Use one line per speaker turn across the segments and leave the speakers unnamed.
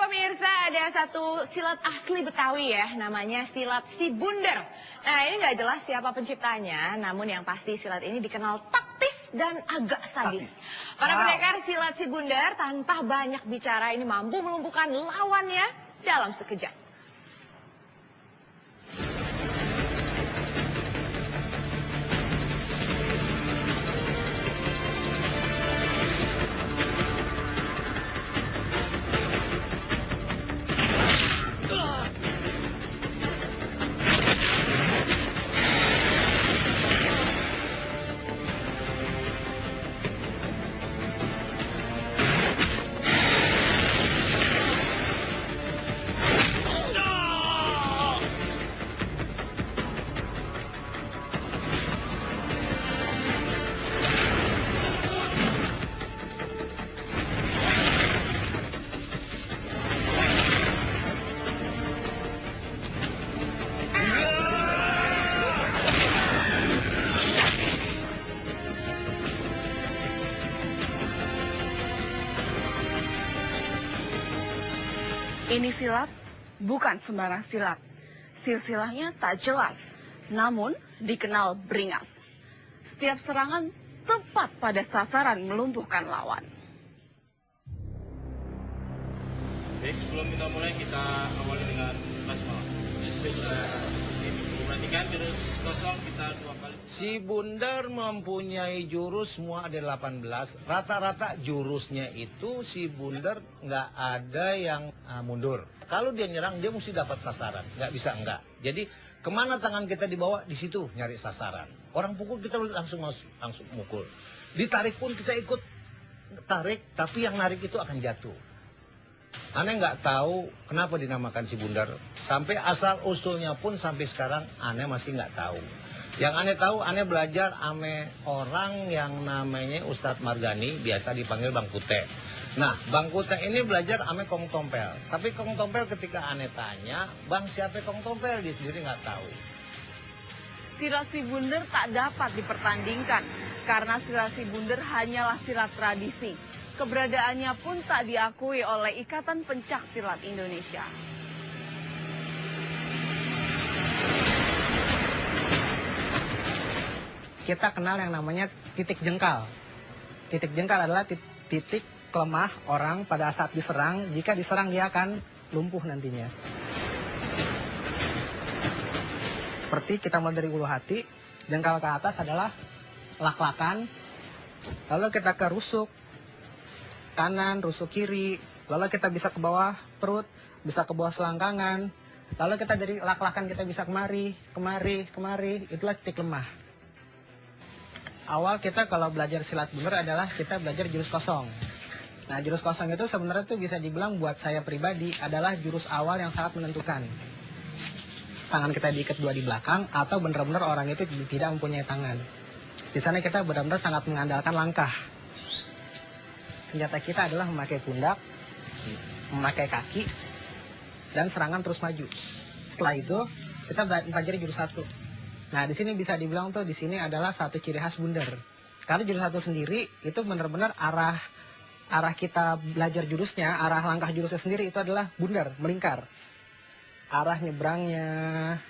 pemirsa, ada satu silat asli Betawi ya, namanya silat si Bunder. Nah, ini nggak jelas siapa penciptanya, namun yang pasti silat ini dikenal taktis dan agak sadis. Para pendekar silat si Bunder tanpa banyak bicara ini mampu melumpuhkan lawannya dalam sekejap.
Ini silat bukan sembarang silat. Silsilahnya tak jelas, namun dikenal beringas. Setiap serangan tepat pada sasaran melumpuhkan lawan.
Baik, sebelum kita mulai, kita awali dengan basmalah. Perhatikan jurus kosong kita 2 kali.
Si Bunder mempunyai jurus semua ada 18. Rata-rata jurusnya itu si Bunder nggak ada yang mundur. Kalau dia nyerang dia mesti dapat sasaran, nggak bisa enggak. Jadi kemana tangan kita dibawa di situ nyari sasaran. Orang pukul kita langsung mukul. Ditarik pun kita ikut tarik, tapi yang narik itu akan jatuh. Aneh nggak tahu kenapa dinamakan si Bunder. Sampai asal usulnya pun sampai sekarang aneh masih nggak tahu. Yang aneh tahu, aneh belajar ame orang yang namanya Ustadz Margani, biasa dipanggil Bang Kute. Nah, Bang Kute ini belajar ame Kong Tompel. Tapi Kong Tompel ketika aneh tanya, Bang siapa Kong Tompel? Dia sendiri nggak tahu.
Silat si Bunder tak dapat dipertandingkan karena silat si Bunder hanyalah silat tradisi. Keberadaannya pun tak diakui oleh Ikatan Pencak Silat Indonesia.
Kita kenal yang namanya titik jengkal. Titik jengkal adalah titik lemah orang pada saat diserang. Jika diserang dia akan lumpuh nantinya. Seperti kita mulai dari ulu hati, jengkal ke atas adalah lak-lakan. Lalu kita ke rusuk kanan, rusuk kiri, lalu kita bisa ke bawah perut, bisa ke bawah selangkangan, lalu kita dari lak-lakan kita bisa kemari, itulah titik lemah. Awal kita kalau belajar silat Bunder adalah kita belajar jurus kosong. Nah, jurus kosong itu sebenarnya tuh bisa dibilang buat saya pribadi adalah jurus awal yang sangat menentukan. Tangan kita diikat dua di belakang atau benar-benar orang itu tidak mempunyai tangan. Di sana kita benar-benar sangat mengandalkan langkah. Senjata kita adalah memakai pundak, memakai kaki, dan serangan terus maju. Setelah itu, kita pelajari jurus satu. Nah, di sini bisa dibilang tuh di sini adalah satu ciri khas Bunder. Karena jurus satu sendiri itu benar-benar arah kita belajar jurusnya, arah langkah jurusnya sendiri itu adalah Bunder, melingkar. Arah nyebrangnya,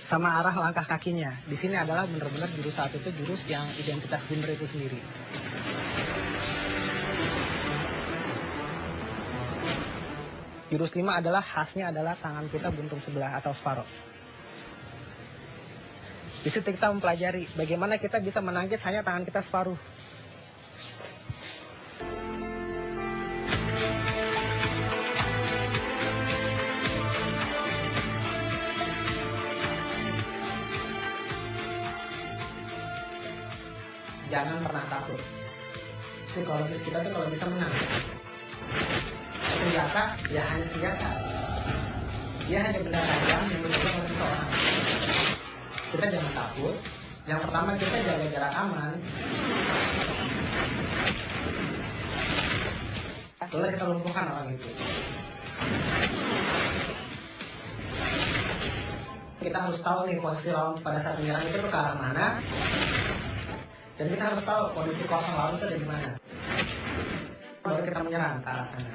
sama arah langkah kakinya. Di sini adalah benar-benar jurus satu itu jurus yang identitas Bunder itu sendiri. Jurus 5 adalah khasnya adalah tangan kita buntung sebelah atau separuh. Di situ kita mempelajari bagaimana kita bisa menangkis hanya tangan kita separuh. Jangan pernah takut. Psikologis kita tuh kalau bisa menang. Senjata, ya hanya senjata. Dia hanya benda tajam yang dipegang oleh seseorang. Kita jangan takut. Yang pertama kita jaga jarak aman. Lalu kita lumpuhkan orang itu. Kita harus tahu nih posisi lawan pada saat menyerang itu ke arah mana. Dan kita harus tahu kondisi kosong lawan itu ada di mana. baru kita menyerang ke arah sana.